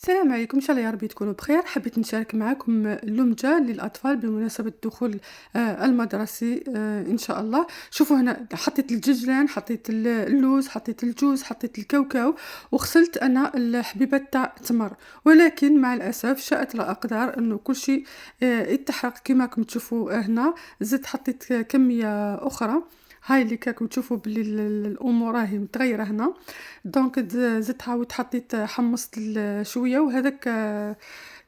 السلام عليكم، ان شاء الله يا ربي تكونوا بخير. حبيت نشارك معكم لمجة للأطفال بمناسبة الدخول المدرسي ان شاء الله. شوفوا هنا حطيت الججلان، حطيت اللوز، حطيت الجوز، حطيت الكاوكاو، وغسلت انا الحبيبة تاع التمر. ولكن مع الاسف شاءت الاقدار انه كل شيء يتحرق كما راكم تشوفوا هنا. زدت حطيت كمية اخرى، هاي اللي راكم تشوفوا بلي الامور راهي متغيره هنا. دونك زدت عاود حطيت حمصت شويه، وهذاك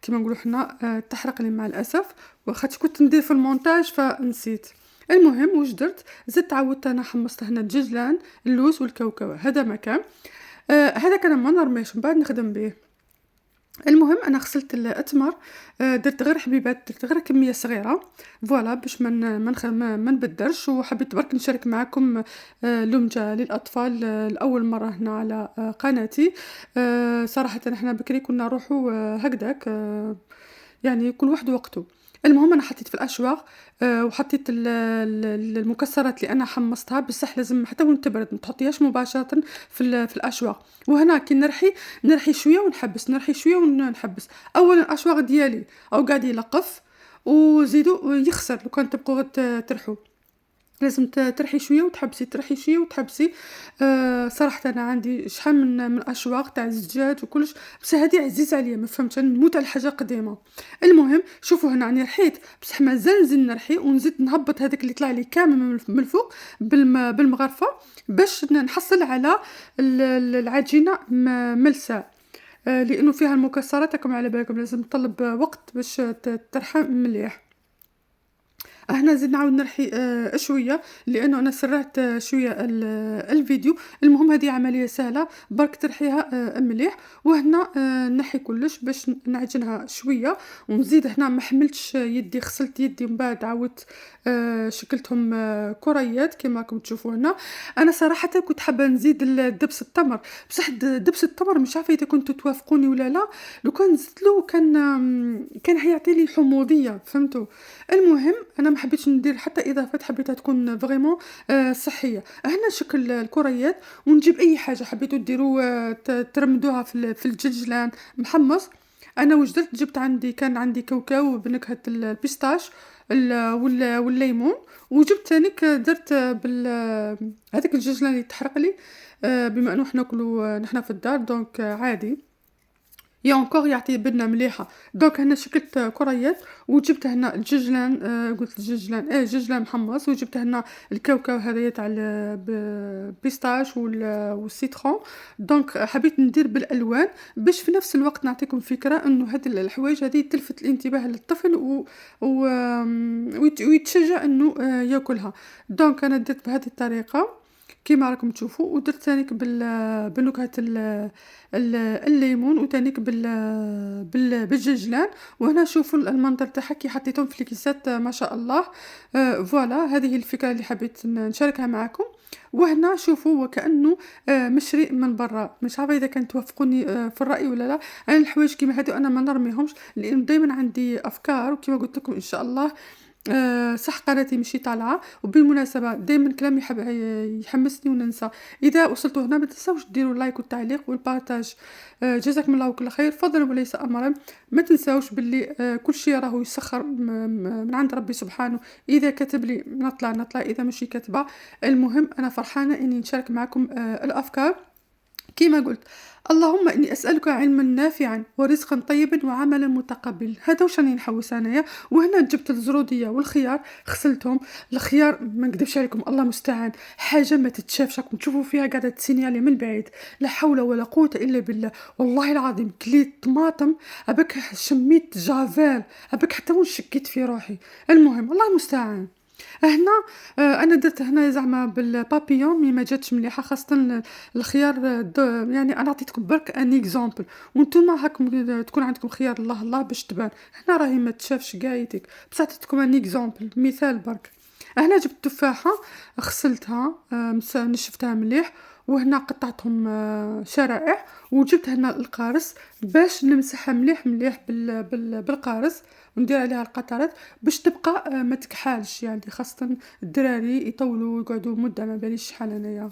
كيما نقولوا حنا تحرق لي مع الاسف، وخاطش كنت ندير في المونتاج فنسيت. المهم واش درت، زدت عاودت انا حمصت هنا الدجلان، اللوز والكاوكاو. هذا مكان هذاك انا ما نرميش، من بعد نخدم به. المهم انا غسلت الاتمر، درت غير حبيبات، درت غير كميه صغيره فوالا باش ما نبدرش. وحبيت برك نشارك معكم لمجه للاطفال لاول مره هنا على قناتي. صراحه احنا بكري كنا نروحوا هكذاك، يعني كل واحد وقته. المهم انا حطيت في الاشواغ وحطيت المكسرات اللي انا حمصتها، بصح لازم حتى وين تبرد ما تحطيهاش مباشره في الاشواغ. وهنا كي نرحي شويه ونحبس، نرحي شويه ونحبس. اولا الاشواغ ديالي او قاعد يلقف، وزيدوا يخسر لو كان تبقوا ترحوا. لازم ترحي شويه وتحبسي، ترحي شويه وتحبسي. صراحه انا عندي شحال من اشواق تاع الزجاج وكلش، بس هذه عزيز عليا، ما فهمتش، نموت على حاجه قديمه. المهم شوفوا هنا راني رحيت، بصح مازال نزيد نرحي ونزيد نهبط هذاك اللي طلع لي كامل من الفوق بالمغرفه، باش نحصل على العجينه ملساء. لانه فيها المكسرات، راكم على بالكم لازم تطلب وقت باش ترحى مليح. هنا زيد نعاود نرحي شويه، لانه انا سرعت شويه الفيديو. المهم هذه عمليه سهله، برك ترحيها مليح. وهنا نحي كلش باش نعجنها شويه، ونزيد هنا ما حملتش يدي، غسلت يدي من بعد عاودت شكلتهم كريات كما راكم تشوفوا هنا. انا صراحه كنت حابه نزيد دبس التمر، بصح دبس التمر مش عارفه اذا كنتوا توافقوني ولا لا. لو كان زدت له كان حيعطي لي حموضيه، فهمتوا. المهم انا ما حبيتش ندير حتى اضافات، حبيتها تكون فريمون صحيه. هنا شكل الكريات، ونجيب اي حاجه حبيتوا ديروا ترمدوها في الجلجلان محمص. انا واش درت، جبت عندي كان عندي كاوكاو بنكهه البيستاش والليمون، وجبت تانيك درت هذاك الجلجلان اللي تحرق لي. بما انه حنا ناكلوا نحنا في الدار دونك عادي يا انكور يعطي بنه مليحه. دونك هنا شكلت كريات، وجبت هنا الججلان، قلت الججلان ججلان محمص، وجبت هنا الكاوكاو هذايا تاع البيستاش والسيترون. دونك حبيت ندير بالالوان باش في نفس الوقت نعطيكم فكره انه هذه الحوايج هذه تلفت الانتباه للطفل و... ويتشجع انه ياكلها. دونك انا درت بهذه الطريقه كيما راكم تشوفوا، ودرت ثانيك بنكهه الليمون، وتانيك بالججلان. وهنا شوفوا المنظر تاعها كي حطيتهم في الكيسات، ما شاء الله. فوالا هذه هي الفكره اللي حبيت نشاركها معكم. وهنا شوفوا وكانه مشري من برا. مش عارفه اذا كان توافقوني في الراي ولا لا. انا الحوايج كيما هادو انا ما نرميهمش، لانه دائما عندي افكار، وكيما قلت لكم ان شاء الله صح قناتي مشي طالعه. وبالمناسبه دائما كلامي يحمسني وننسى. اذا وصلتوا هنا ما تنساوش ديروا لايك والتعليق والبارتاج. جزاكم الله كل خير، فضلا وليس امرا. ما تنساوش باللي كل شيء راهو يسخر من عند ربي سبحانه. اذا كتب لي نطلع، اذا مشي كاتبه. المهم انا فرحانه اني نشارك معكم الافكار كما قلت. اللهم اني اسالك علما نافعا ورزقا طيبا وعملا متقبلا. هذا واش راني نحوس انايا. وهنا جبت الزروديه والخيار، غسلتهم. الخيار ما نكذبش عليكم، الله المستعان، حاجه ما تتشافش، راكم تشوفوا فيها قاعده تسينيالي من بعيد. لا حول ولا قوه الا بالله. والله العظيم كليت طماطم، ابك شميت جافيل، ابك حتى وين شكيت في روحي. المهم الله المستعان. هنا انا درت هنا زعما بالبابيون، مي ما جاتش مليحه، خاصه الخيار. يعني انا عطيتكم برك ان اكزامبل، وانتم هاكم تكون عندكم خيار الله الله باش تبان. هنا راهي ما تشافش قايتك، بصح عطيتكم ان اكزامبل مثال برك. هنا جبت تفاحه، غسلتها نشفتها مليح، وهنا قطعتهم شرائح. وجبت هنا القارص باش نمسحها مليح مليح بالقارص، وندير عليها القطرات باش تبقى ما تكحالش. يعني خاصة الدراري يطولوا يقعدوا مدة، ما باليش شحال انايا.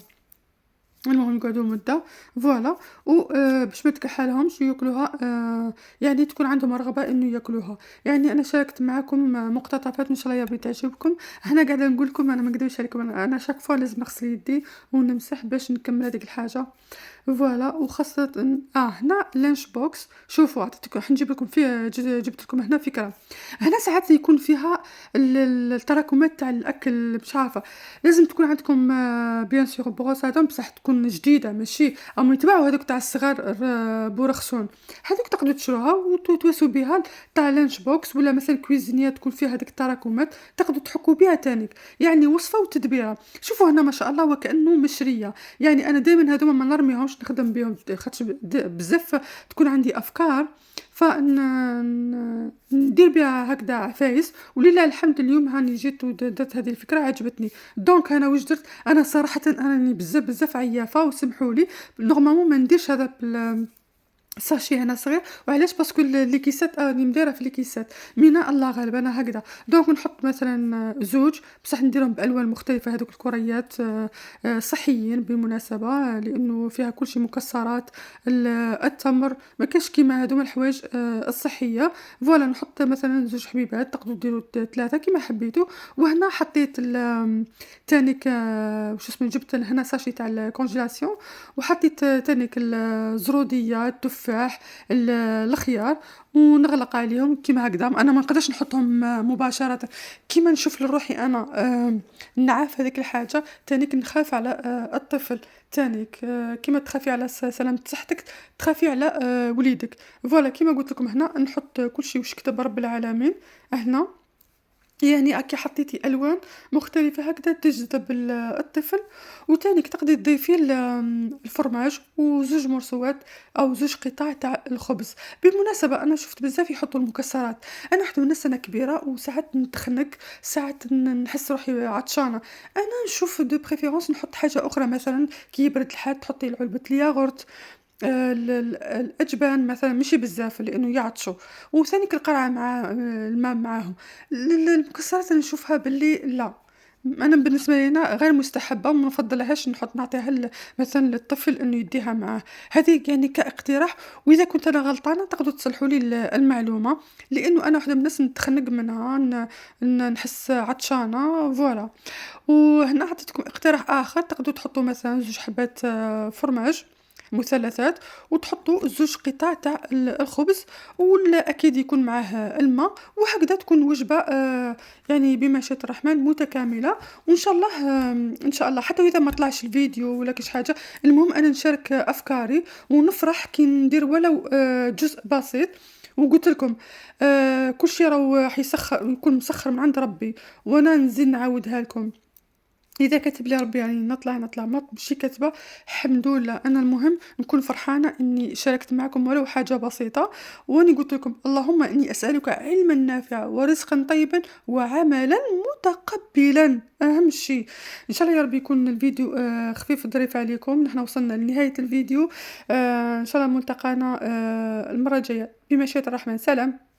المهم يقعدوا مدة فوالا، و باش ما تكحّلهمش وياكلوها، يعني تكون عندهم رغبة إنه ياكلوها. يعني أنا شاركت معاكم مقتطفات إن شاء الله يا ربي تعجبكم. هنا قاعدة نقول لكم أنا ما نكذبش عليكم، أنا chaque fois لازم نغسل يدي ونمسح باش نكمل هاديك الحاجة. فوالا، وخاصة هنا لانش بوكس. شوفوا عطيتكم راح نجيب لكم فيه جبت لكم هنا فكرة. هنا ساعات يكون فيها التراكمات تاع الأكل مش عارفة، لازم تكون عندكم بيان سور بروس هذا بصح تكون جديدة، ماشي راهم يتباعوا هاذوك تاع الصغار بورخسون. هاذوك تقدروا تشروها وتواسوا بها تاع لانش بوكس، ولا مثلا كويزينية تكون فيها هذيك التراكمات تقدروا تحكوا بها تانيك. يعني وصفة وتدبيرة. شوفوا هنا ما شاء الله وكأنه مشرية. يعني أنا دايمًا هاذوما ما نرميهمش نخدم بهم خاطش بزاف تكون عندي أفكار، ندير بها هكذا عفايس. ولله الحمد اليوم هاني جيت درت هذه الفكرة عجبتني. دونك أنا واش درت، أنا صراحةً راني بزاف عيافة وسمحوا لي. نورمالمون ما نديرش هذا ساشي هنا صغير. وعلاش؟ باسكو لي كيسات راني مدايره في لي كيسات مينا الله غالب أنا هكذا. دونك نحط مثلا زوج بصح نديرهم بالوان مختلفه. هذوك الكريات صحيين بالمناسبه، لانه فيها كل شيء مكسرات. التمر ما كاش كيما هذوما الحوايج الصحيه. فوالا نحط مثلا زوج حبيبات، تقدروا ديروا ثلاثه كيما حبيتوا. وهنا حطيت تانيك واش اسمه، جبت هنا ساشي تاع الكونجيلاسيون، وحطيت تانيك الزروديه، التفاح، الخيار، ونغلق عليهم كيما هكذا. انا ما نقدرش نحطهم مباشره كيما نشوف لروحي انا نعاف هذيك الحاجه. تانيك نخاف على الطفل تانيك، كيما تخافي على سلامة صحتك تخافي على وليدك. فوالا كيما قلت لكم هنا نحط كل شيء واش كتب رب العالمين هنا. يعني هاكي حطيتي ألوان مختلفة هكذا تجذب الطفل. وتانيك تقدري تضيفي الفرماج وزوج مرسوات أو زوج قطع تاع الخبز. بالمناسبة أنا شفت بزاف يحطوا المكسرات. أنا واحدة من الناس أنا كبيرة وساعات نتخنق، ساعات نحس روحي عطشانة. أنا نشوف دو بريفيرونس نحط حاجة أخرى، مثلا كي يبرد الحال تحطي علبة الياغورت، الأجبان مثلًا ماشي بزاف لإنه يعطشوا، وثانيك القرعة مع الماء معاهم. المكسرات أنا نشوفها باللي لا، أنا بالنسبة لي أنا غير مستحبة وما نفضّلهاش نعطيها مثلًا للطفل إنه يديها معاه. هذه يعني كاقتراح، وإذا كنت أنا غلطانة تقدروا تصلحوا لي المعلومة، لإنه أنا واحدة من الناس نتخنق منها نحس عطشانة فوالا. وهنا عطيتكم اقتراح آخر، تقدروا تحطوا مثلًا 2 حبات فرماج مثلثات، وتحطوا زوج قطع تاع الخبز، أكيد يكون معاه الماء، وهكذا تكون وجبة يعني بمشيئة الرحمن متكاملة. وإن شاء الله إن شاء الله حتى إذا ما طلعش الفيديو ولا كاش حاجة، المهم أنا نشارك أفكاري ونفرح كي ندير ولو جزء بسيط. وقلت لكم كل شيء راهو حيسخر يكون مسخر من عند ربي، وأنا نزيد نعاودها لكم. إذا كتب لي ربي يعني نطلع ماشي كاتبة، الحمد لله. أنا المهم نكون فرحانة إني شاركت معكم ولو حاجة بسيطة. وأني قلت لكم اللهم إني أسألك علما نافعا ورزقا طيبا وعملا متقبلا، أهم شيء. إن شاء الله يا رب يكون الفيديو خفيف ظريف عليكم. نحن وصلنا لنهاية الفيديو. إن شاء الله ملتقانا المرة الجاية بمشيئة الرحمن. سلام.